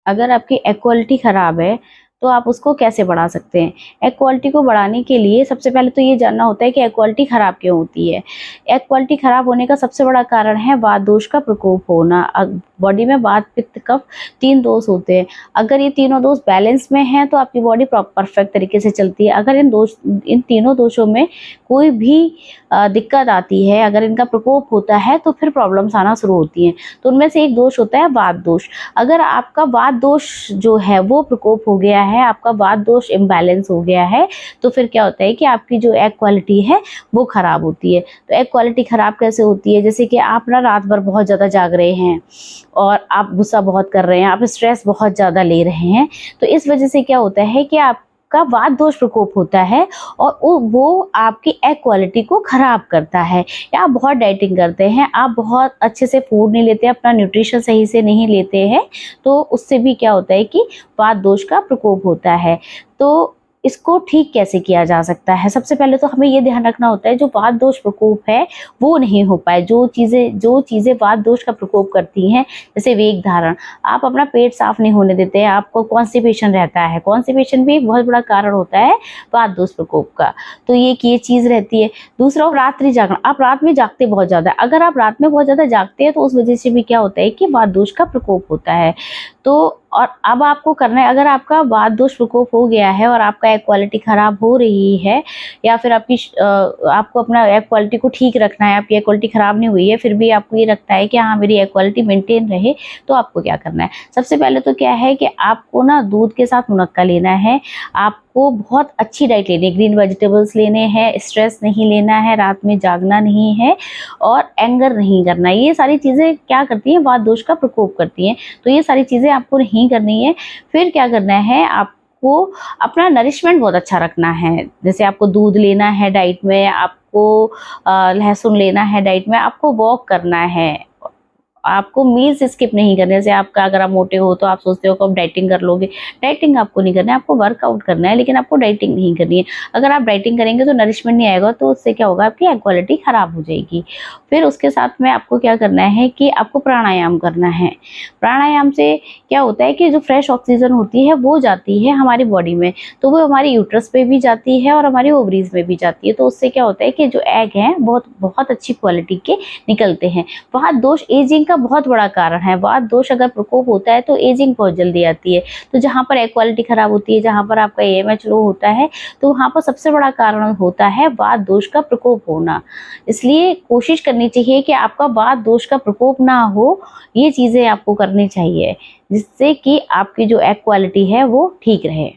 अगर आपकी egg quality खराब है तो आप उसको कैसे बढ़ा सकते हैं। एग क्वालिटी को बढ़ाने के लिए सबसे पहले तो ये जानना होता है कि एग क्वालिटी खराब क्यों होती है। एग क्वालिटी खराब होने का सबसे बड़ा कारण है वात दोष का प्रकोप होना। बॉडी में वात पित्त कफ 3 दोष होते हैं। अगर ये तीनों दोष बैलेंस में हैं तो आपकी बॉडी परफेक्ट तरीके से चलती है। अगर इन तीनों दोषों में कोई भी दिक्कत आती है, अगर इनका प्रकोप होता है तो फिर प्रॉब्लम्स आना शुरू होती हैं। तो उनमें से एक दोष होता है वात दोष। अगर आपका वात दोष जो है वो प्रकोप हो गया है, आपका वात दोष इम्बैलेंस हो गया है, तो फिर क्या होता है कि आपकी जो एग क्वालिटी है वो खराब होती है। तो एग क्वालिटी खराब कैसे होती है? जैसे कि आप ना रात भर बहुत ज़्यादा जाग रहे हैं और आप गुस्सा बहुत कर रहे हैं, आप स्ट्रेस बहुत ज़्यादा ले रहे हैं, तो इस वजह से क्या होता है कि आपका वात दोष प्रकोप होता है और वो आपकी एग क्वालिटी को खराब करता है। या आप बहुत डाइटिंग करते हैं, आप बहुत अच्छे से फूड नहीं लेते, अपना न्यूट्रिशन सही से नहीं लेते हैं, तो उससे भी क्या होता है कि वात दोष का प्रकोप होता है। तो इसको ठीक कैसे किया जा सकता है? सबसे पहले तो हमें ये ध्यान रखना होता है जो वात दोष प्रकोप है वो नहीं हो पाए। जो चीज़ें वात दोष का प्रकोप करती हैं, जैसे वेग धारण, आप अपना पेट साफ नहीं होने देते हैं, आपको कॉन्स्टिपेशन रहता है। कॉन्स्टिपेशन भी एक बहुत बड़ा कारण होता है वात दोष प्रकोप का, तो ये चीज़ रहती है। दूसरा, रात्रि जागरण, आप रात में जागते बहुत ज़्यादा। अगर आप रात में बहुत ज़्यादा जागते हैं तो उस वजह से भी क्या होता है कि वात दोष का प्रकोप होता है। तो और अब आपको करना है, अगर आपका वात दोष प्रकोप हो गया है और आपका एग क्वालिटी खराब हो रही है, या फिर आपको अपना एग क्वालिटी को ठीक रखना है, आपकी एग क्वालिटी खराब नहीं हुई है, फिर भी आपको ये लगता है कि हाँ मेरी एग क्वालिटी मेंटेन रहे, तो आपको क्या करना है? सबसे पहले तो क्या है कि आपको ना दूध के साथ मुनक्का लेना है। आपको बहुत अच्छी डाइट लेनी है, ग्रीन वेजिटेबल्स लेने हैं, स्ट्रेस नहीं लेना है, रात में जागना नहीं है और एंगर नहीं करना है। ये सारी चीज़ें क्या करती हैं? वात दोष का प्रकोप करती हैं। तो ये सारी चीज़ें आपको नहीं करनी है। फिर क्या करना है? आपको अपना नरिशमेंट बहुत अच्छा रखना है। जैसे आपको दूध लेना है डाइट में, आपको लहसुन लेना है डाइट में, आपको वॉक करना है, आपको मील्स स्किप नहीं करने। जैसे आपका अगर आप मोटे हो तो आप सोचते हो कि आप डाइटिंग कर लोगे, डाइटिंग आपको नहीं करना है, आपको वर्कआउट करना है, लेकिन आपको डाइटिंग नहीं करनी है। अगर आप डाइटिंग करेंगे तो नरिशमेंट नहीं आएगा, तो उससे क्या होगा? आपकी एग क्वालिटी खराब हो जाएगी। फिर उसके साथ में आपको क्या करना है कि आपको प्राणायाम करना है। प्राणायाम से क्या होता है कि जो फ्रेश ऑक्सीजन होती है वो जाती है हमारी बॉडी में, तो वो हमारी यूट्रस पे भी जाती है और हमारी ओवरीज में भी जाती है। तो उससे क्या होता है कि जो एग हैं बहुत बहुत अच्छी क्वालिटी के निकलते हैं। वात दोष एजिंग का बहुत बड़ा कारण है। वात दोष अगर प्रकोप होता है तो एजिंग बहुत जल्दी आती है। तो जहाँ पर एग क्वालिटी खराब होती है, जहाँ पर आपका AMH लो होता है, तो वहाँ पर सबसे बड़ा कारण होता है वात दोष का प्रकोप होना। इसलिए कोशिश करनी चाहिए कि आपका वात दोष का प्रकोप ना हो। ये चीज़ें आपको करनी चाहिए जिससे कि आपकी जो एग क्वालिटी है वो ठीक रहे।